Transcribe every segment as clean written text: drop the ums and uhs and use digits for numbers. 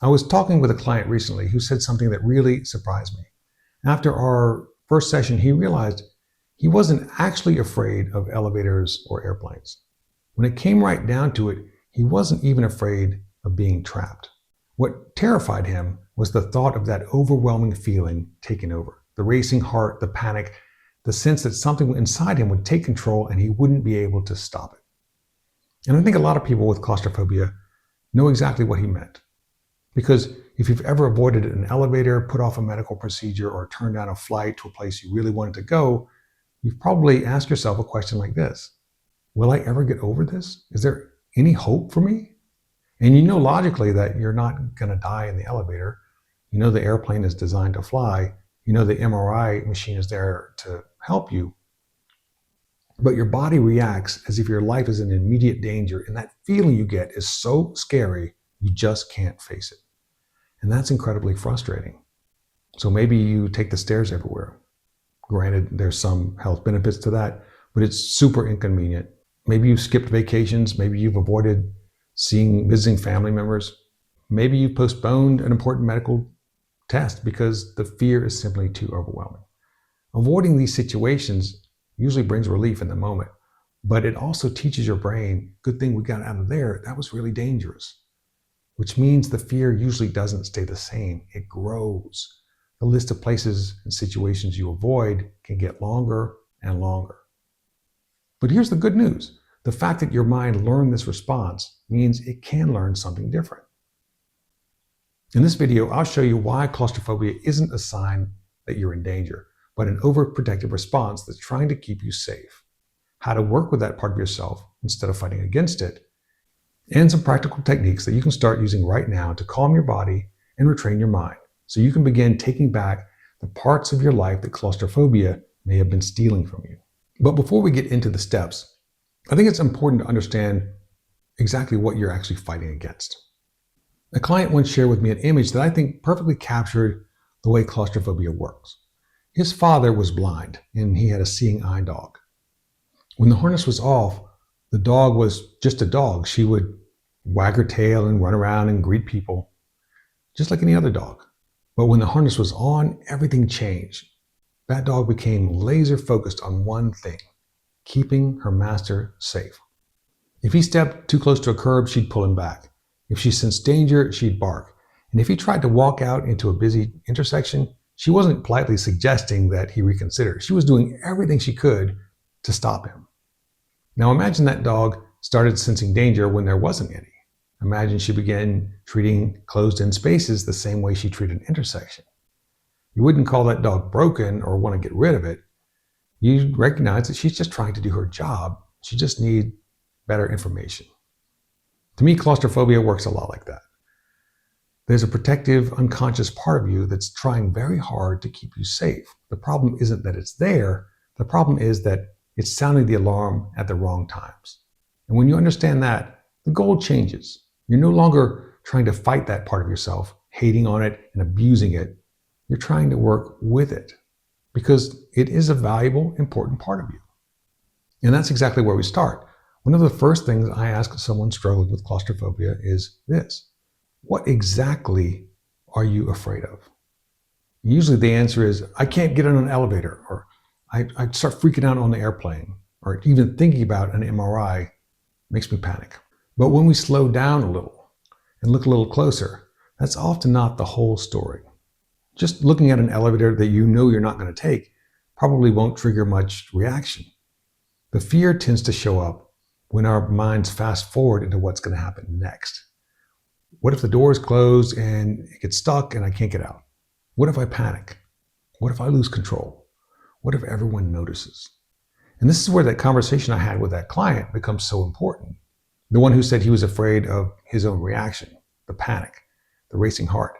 I was talking with a client recently who said something that really surprised me. After our first session, he realized he wasn't actually afraid of elevators or airplanes. When it came right down to it, he wasn't even afraid of being trapped. What terrified him was the thought of that overwhelming feeling taking over, the racing heart, the panic, the sense that something inside him would take control and he wouldn't be able to stop it. And I think a lot of people with claustrophobia know exactly what he meant. Because if you've ever avoided an elevator, put off a medical procedure, or turned down a flight to a place you really wanted to go, you've probably asked yourself a question like this: will I ever get over this? Is there any hope for me? And you know logically that you're not going to die in the elevator. You know the airplane is designed to fly. You know the MRI machine is there to help you. But your body reacts as if your life is in immediate danger, and that feeling you get is so scary, you just can't face it. And that's incredibly frustrating. So maybe you take the stairs everywhere. Granted, there's some health benefits to that, but it's super inconvenient. Maybe you've skipped vacations. Maybe you've avoided visiting family members. Maybe you've postponed an important medical test because the fear is simply too overwhelming. Avoiding these situations usually brings relief in the moment, but it also teaches your brain, good thing we got out of there, that was really dangerous. Which means the fear usually doesn't stay the same, it grows. The list of places and situations you avoid can get longer and longer. But here's the good news. The fact that your mind learned this response means it can learn something different. In this video, I'll show you why claustrophobia isn't a sign that you're in danger, but an overprotective response that's trying to keep you safe. How to work with that part of yourself instead of fighting against it, and some practical techniques that you can start using right now to calm your body and retrain your mind so you can begin taking back the parts of your life that claustrophobia may have been stealing from you. But before we get into the steps, I think it's important to understand exactly what you're actually fighting against. A client once shared with me an image that I think perfectly captured the way claustrophobia works. His father was blind and he had a seeing eye dog. When the harness was off, the dog was just a dog. She would wag her tail and run around and greet people, just like any other dog. But when the harness was on, everything changed. That dog became laser focused on one thing: keeping her master safe. If he stepped too close to a curb, she'd pull him back. If she sensed danger, she'd bark. And if he tried to walk out into a busy intersection, she wasn't politely suggesting that he reconsider. She was doing everything she could to stop him. Now imagine that dog started sensing danger when there wasn't any. Imagine she began treating closed-in spaces the same way she treated an intersection. You wouldn't call that dog broken or want to get rid of it. You'd recognize that she's just trying to do her job. She just needs better information. To me, claustrophobia works a lot like that. There's a protective, unconscious part of you that's trying very hard to keep you safe. The problem isn't that it's there. The problem is that it's sounding the alarm at the wrong times. And when you understand that, the goal changes. You're no longer trying to fight that part of yourself, hating on it and abusing it. You're trying to work with it because it is a valuable, important part of you. And that's exactly where we start. One of the first things I ask someone struggling with claustrophobia is this: what exactly are you afraid of? Usually the answer is, I can't get on an elevator, or I start freaking out on the airplane, or even thinking about an MRI makes me panic. But when we slow down a little and look a little closer, that's often not the whole story. Just looking at an elevator that you know you're not going to take probably won't trigger much reaction. The fear tends to show up when our minds fast forward into what's going to happen next. What if the door is closed and it gets stuck and I can't get out? What if I panic? What if I lose control? What if everyone notices? And this is where that conversation I had with that client becomes so important. The one who said he was afraid of his own reaction, the panic, the racing heart,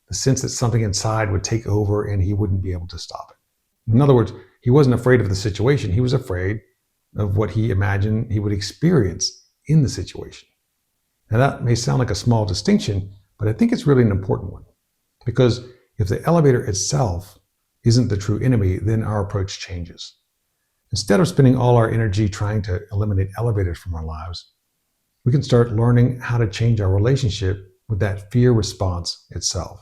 the sense that something inside would take over and he wouldn't be able to stop it. In other words, he wasn't afraid of the situation. He was afraid of what he imagined he would experience in the situation. Now that may sound like a small distinction, but I think it's really an important one. Because if the elevator itself isn't the true enemy, then our approach changes. Instead of spending all our energy trying to eliminate elevators from our lives, we can start learning how to change our relationship with that fear response itself.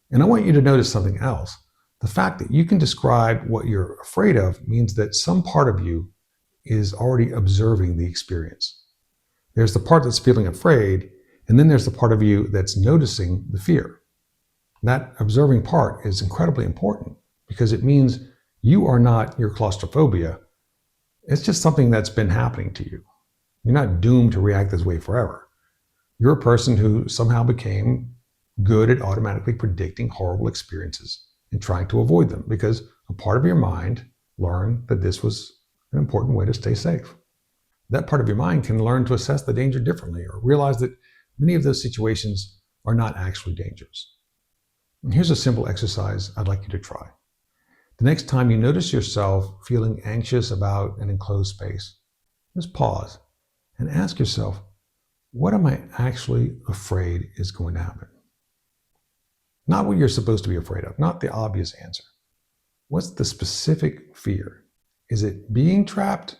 And I want you to notice something else. The fact that you can describe what you're afraid of means that some part of you is already observing the experience. There's the part that's feeling afraid, and then there's the part of you that's noticing the fear. That observing part is incredibly important because it means you are not your claustrophobia. It's just something that's been happening to you. You're not doomed to react this way forever. You're a person who somehow became good at automatically predicting horrible experiences and trying to avoid them because a part of your mind learned that this was an important way to stay safe. That part of your mind can learn to assess the danger differently or realize that many of those situations are not actually dangerous. And here's a simple exercise I'd like you to try. The next time you notice yourself feeling anxious about an enclosed space, just pause and ask yourself, what am I actually afraid is going to happen? Not what you're supposed to be afraid of, not the obvious answer. What's the specific fear? Is it being trapped?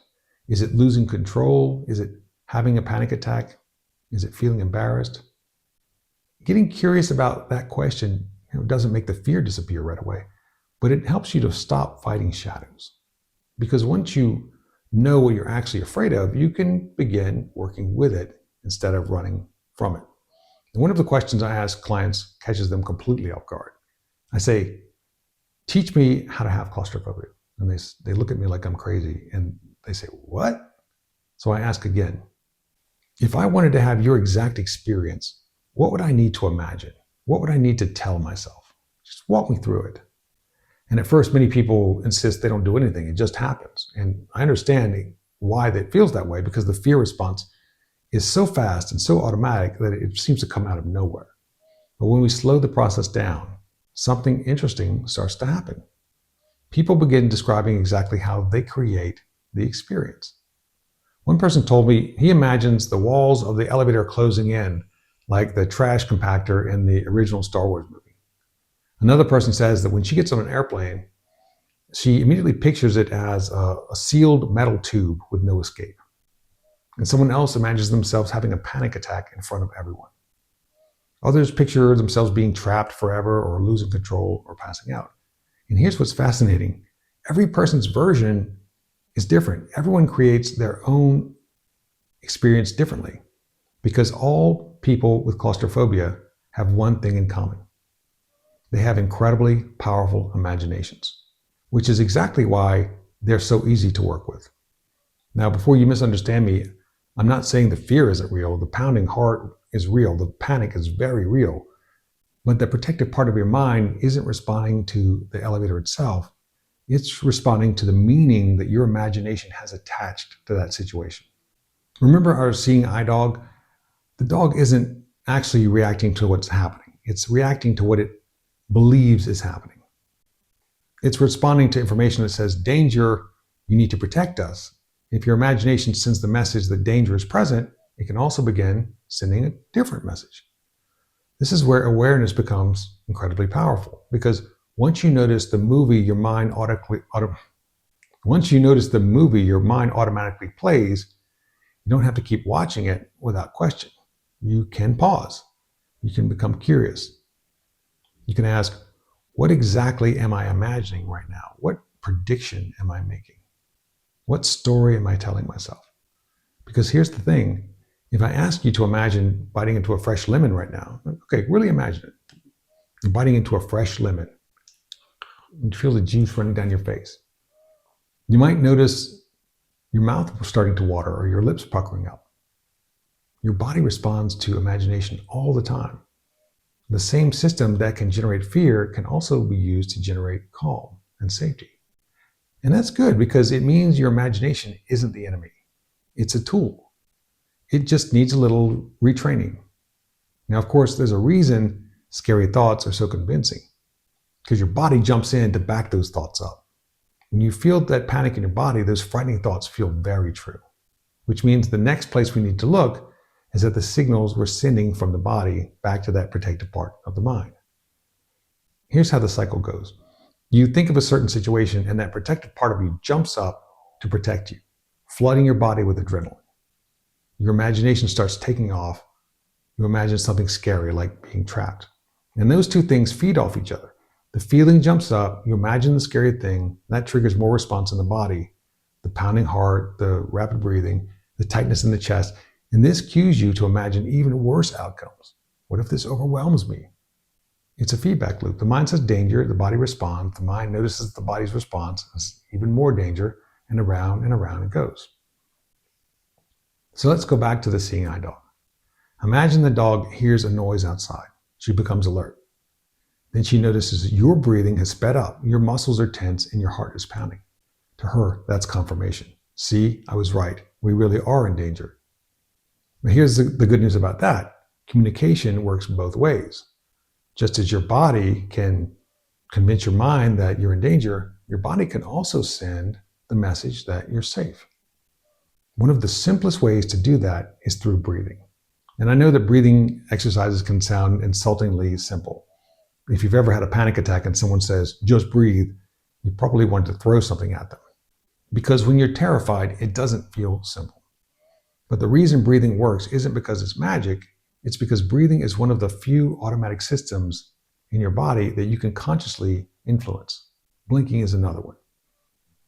Is it losing control? Is it having a panic attack? Is it feeling embarrassed? Getting curious about that question doesn't make the fear disappear right away, but it helps you to stop fighting shadows. Because once you know what you're actually afraid of, you can begin working with it instead of running from it. And one of the questions I ask clients catches them completely off guard. I say, teach me how to have claustrophobia. And they look at me like I'm crazy and they say, what? So I ask again, if I wanted to have your exact experience, what would I need to imagine? What would I need to tell myself? Just walk me through it. And at first, many people insist they don't do anything. It just happens. And I understand why that feels that way because the fear response is so fast and so automatic that it seems to come out of nowhere. But when we slow the process down, something interesting starts to happen. People begin describing exactly how they create the experience. One person told me he imagines the walls of the elevator closing in like the trash compactor in the original Star Wars movie. Another person says that when she gets on an airplane, she immediately pictures it as a sealed metal tube with no escape. And someone else imagines themselves having a panic attack in front of everyone. Others picture themselves being trapped forever or losing control or passing out. And here's what's fascinating. Every person's version is different. Everyone creates their own experience differently because all people with claustrophobia have one thing in common. They have incredibly powerful imaginations, which is exactly why they're so easy to work with. Now, before you misunderstand me, I'm not saying the fear isn't real. The pounding heart is real. The panic is very real. But the protective part of your mind isn't responding to the elevator itself. It's responding to the meaning that your imagination has attached to that situation. Remember our seeing eye dog? The dog isn't actually reacting to what's happening. It's reacting to what it believes is happening. It's responding to information that says, danger, you need to protect us. If your imagination sends the message that danger is present, it can also begin sending a different message. This is where awareness becomes incredibly powerful because once you notice the movie your mind automatically plays, you don't have to keep watching it without question. You can pause. You can become curious. You can ask, what exactly am I imagining right now? What prediction am I making? What story am I telling myself? Because here's the thing. If I ask you to imagine biting into a fresh lemon right now, okay, really imagine it. You're biting into a fresh lemon. You feel the juice running down your face. You might notice your mouth starting to water or your lips puckering up. Your body responds to imagination all the time. The same system that can generate fear can also be used to generate calm and safety. And that's good because it means your imagination isn't the enemy. It's a tool. It just needs a little retraining. Now, of course, there's a reason scary thoughts are so convincing because your body jumps in to back those thoughts up. When you feel that panic in your body, those frightening thoughts feel very true, which means the next place we need to look is at the signals we're sending from the body back to that protective part of the mind. Here's how the cycle goes. You think of a certain situation and that protective part of you jumps up to protect you, flooding your body with adrenaline. Your imagination starts taking off you imagine something scary like being trapped. And those two things feed off each other. The feeling jumps up, you imagine the scary thing, that triggers more response in the body, the pounding heart, the rapid breathing, the tightness in the chest, and this cues you to imagine even worse outcomes. What if this overwhelms me? It's a feedback loop. The mind says danger, the body responds, the mind notices the body's response, it's even more danger, and around it goes. So let's go back to the seeing eye dog. Imagine the dog hears a noise outside. She becomes alert. Then she notices your breathing has sped up, your muscles are tense, and your heart is pounding. To her, that's confirmation. See, I was right. We really are in danger. But here's the good news about that. Communication works both ways. Just as your body can convince your mind that you're in danger, your body can also send the message that you're safe. One of the simplest ways to do that is through breathing. And I know that breathing exercises can sound insultingly simple. If you've ever had a panic attack and someone says, just breathe, you probably want to throw something at them. Because when you're terrified, it doesn't feel simple. But the reason breathing works isn't because it's magic, it's because breathing is one of the few automatic systems in your body that you can consciously influence. Blinking is another one.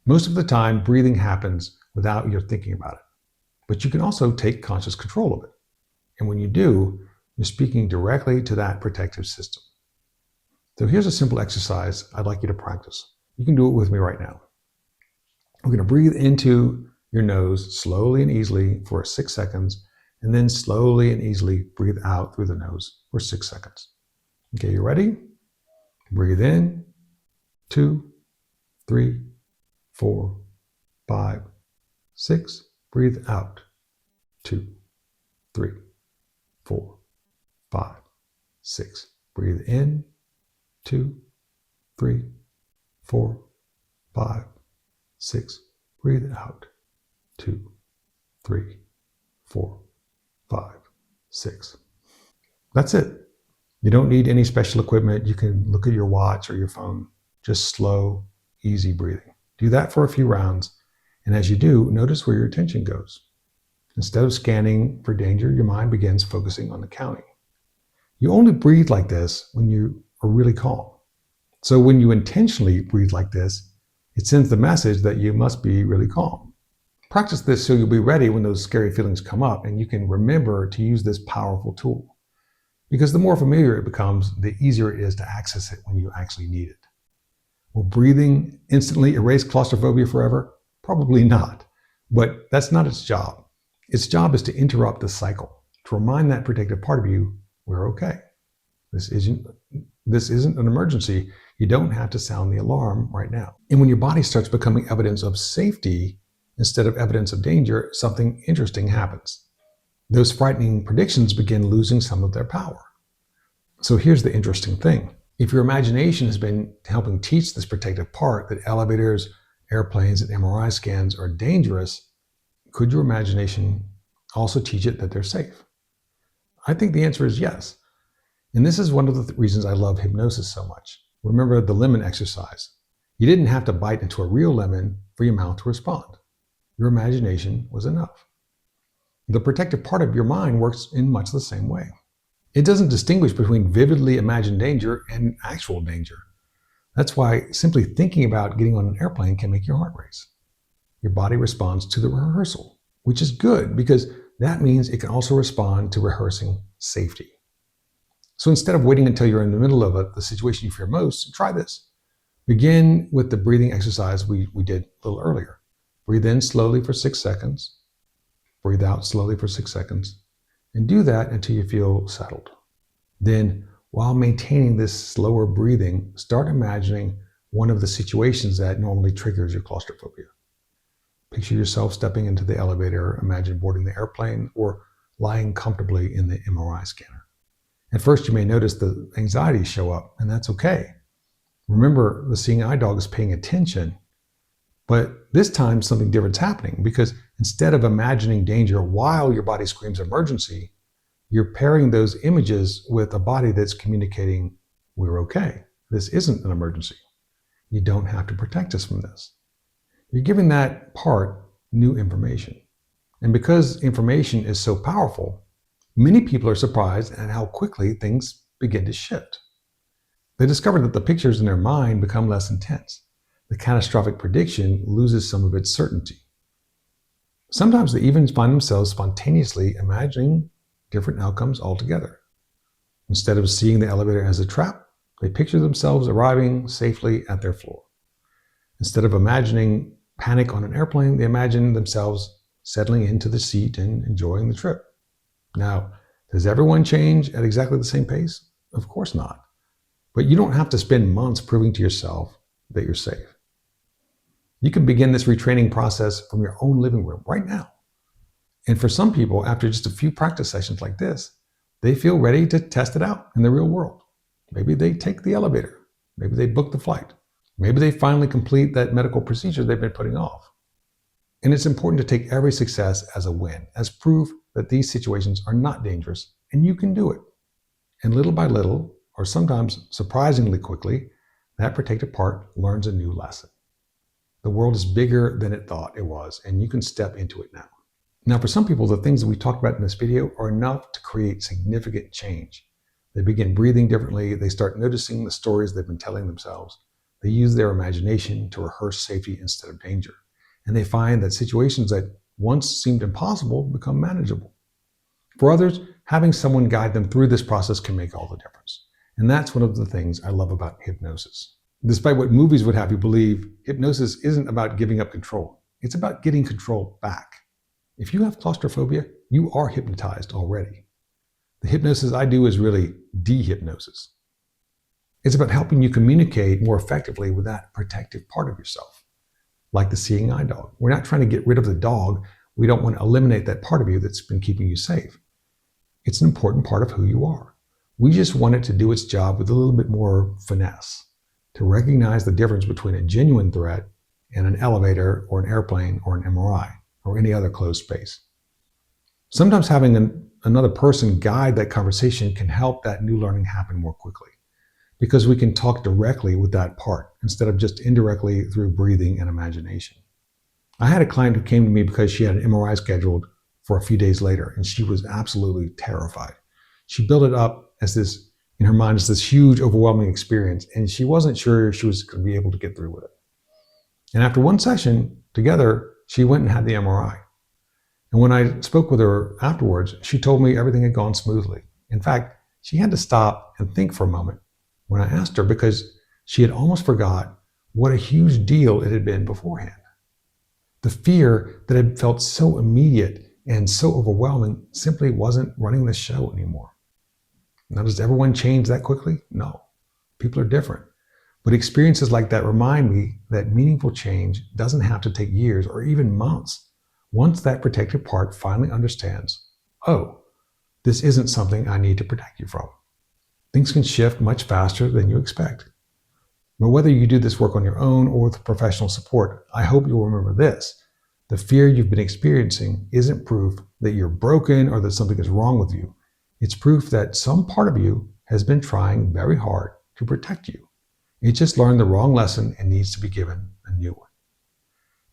Most of the time, breathing happens without your thinking about it. But you can also take conscious control of it. And when you do, you're speaking directly to that protective system. So here's a simple exercise I'd like you to practice. You can do it with me right now. We're going to breathe into your nose slowly and easily for 6 seconds, and then slowly and easily breathe out through the nose for 6 seconds. Okay, you ready? Breathe in, 2, 3, 4, 5, 6. Breathe out, 2, 3, 4, 5, 6. Breathe in, 2, 3, 4, 5, 6. Breathe out, 2, 3, 4, 5, 6. That's it. You don't need any special equipment. You can look at your watch or your phone. Just slow, easy breathing. Do that for a few rounds. And as you do, notice where your attention goes. Instead of scanning for danger, your mind begins focusing on the counting. You only breathe like this when you are really calm. So when you intentionally breathe like this, it sends the message that you must be really calm. Practice this so you'll be ready when those scary feelings come up and you can remember to use this powerful tool. Because the more familiar it becomes, the easier it is to access it when you actually need it. Will breathing instantly erase claustrophobia forever? Probably not. But that's not its job. Its job is to interrupt the cycle, to remind that protective part of you, we're okay. This isn't an emergency. You don't have to sound the alarm right now. And when your body starts becoming evidence of safety instead of evidence of danger, something interesting happens. Those frightening predictions begin losing some of their power. So here's the interesting thing. If your imagination has been helping teach this protective part that elevators, airplanes, and MRI scans are dangerous, could your imagination also teach it that they're safe? I think the answer is yes. And this is one of the reasons I love hypnosis so much. Remember the lemon exercise. You didn't have to bite into a real lemon for your mouth to respond. Your imagination was enough. The protective part of your mind works in much the same way. It doesn't distinguish between vividly imagined danger and actual danger. That's why simply thinking about getting on an airplane can make your heart race. Your body responds to the rehearsal, which is good because that means it can also respond to rehearsing safety. So instead of waiting until you're in the middle of the situation you fear most, try this. Begin with the breathing exercise we did a little earlier. Breathe in slowly for 6 seconds. Breathe out slowly for 6 seconds. And do that until you feel settled. Then, while maintaining this slower breathing, start imagining one of the situations that normally triggers your claustrophobia. Picture yourself stepping into the elevator, imagine boarding the airplane, or lying comfortably in the MRI scanner. At first, you may notice the anxiety show up, and that's okay. Remember, the seeing eye dog is paying attention, but this time something different's happening because instead of imagining danger while your body screams emergency, you're pairing those images with a body that's communicating, we're okay. This isn't an emergency. You don't have to protect us from this. You're giving that part new information. And because information is so powerful, Many people are surprised at how quickly things begin to shift. They discover that the pictures in their mind become less intense. The catastrophic prediction loses some of its certainty. Sometimes they even find themselves spontaneously imagining different outcomes altogether. Instead of seeing the elevator as a trap, they picture themselves arriving safely at their floor. Instead of imagining panic on an airplane, they imagine themselves settling into the seat and enjoying the trip. Now, does everyone change at exactly the same pace? Of course not. But you don't have to spend months proving to yourself that you're safe. You can begin this retraining process from your own living room right now. And for some people, after just a few practice sessions like this, they feel ready to test it out in the real world. Maybe they take the elevator. Maybe they book the flight. Maybe they finally complete that medical procedure they've been putting off. And it's important to take every success as a win, as proof that these situations are not dangerous and you can do it. And little by little, or sometimes surprisingly quickly, that protective part learns a new lesson. The world is bigger than it thought it was, and you can step into it now. Now, for some people, the things that we talked about in this video are enough to create significant change. They begin breathing differently. They start noticing the stories they've been telling themselves. They use their imagination to rehearse safety instead of danger. And they find that situations that once seemed impossible become manageable. For others, having someone guide them through this process can make all the difference. And that's one of the things I love about hypnosis. Despite what movies would have you believe, hypnosis isn't about giving up control. It's about getting control back. If you have claustrophobia, you are hypnotized already. The hypnosis I do is really dehypnosis. It's about helping you communicate more effectively with that protective part of yourself, like the seeing eye dog. We're not trying to get rid of the dog. We don't want to eliminate that part of you that's been keeping you safe. It's an important part of who you are. We just want it to do its job with a little bit more finesse, to recognize the difference between a genuine threat and an elevator or an airplane or an MRI or any other closed space. Sometimes having another person guide that conversation can help that new learning happen more quickly, because we can talk directly with that part instead of just indirectly through breathing and imagination. I had a client who came to me because she had an MRI scheduled for a few days later, and she was absolutely terrified. She built it up as this, in her mind, as this huge, overwhelming experience, and she wasn't sure she was going to be able to get through with it. And after one session together, she went and had the MRI. And when I spoke with her afterwards, she told me everything had gone smoothly. In fact, she had to stop and think for a moment when I asked her, because she had almost forgot what a huge deal it had been beforehand. The fear that had felt so immediate and so overwhelming simply wasn't running the show anymore. Now, does everyone change that quickly? No. People are different. But experiences like that remind me that meaningful change doesn't have to take years or even months. Once that protective part finally understands, oh, this isn't something I need to protect you from. Things can shift much faster than you expect. But whether you do this work on your own or with professional support, I hope you'll remember this. The fear you've been experiencing isn't proof that you're broken or that something is wrong with you. It's proof that some part of you has been trying very hard to protect you. It just learned the wrong lesson and needs to be given a new one.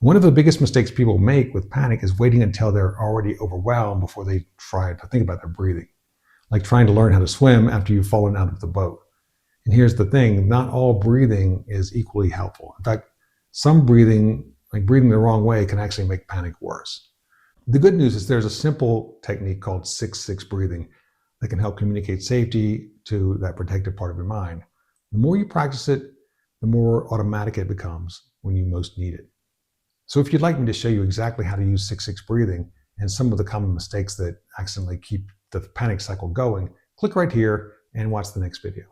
One of the biggest mistakes people make with panic is waiting until they're already overwhelmed before they try to think about their breathing, like trying to learn how to swim after you've fallen out of the boat. And here's the thing, not all breathing is equally helpful. In fact, some breathing, like breathing the wrong way, can actually make panic worse. The good news is there's a simple technique called 6-6 breathing that can help communicate safety to that protective part of your mind. The more you practice it, the more automatic it becomes when you most need it. So if you'd like me to show you exactly how to use 6-6 breathing and some of the common mistakes that accidentally keep the panic cycle going, click right here and watch the next video.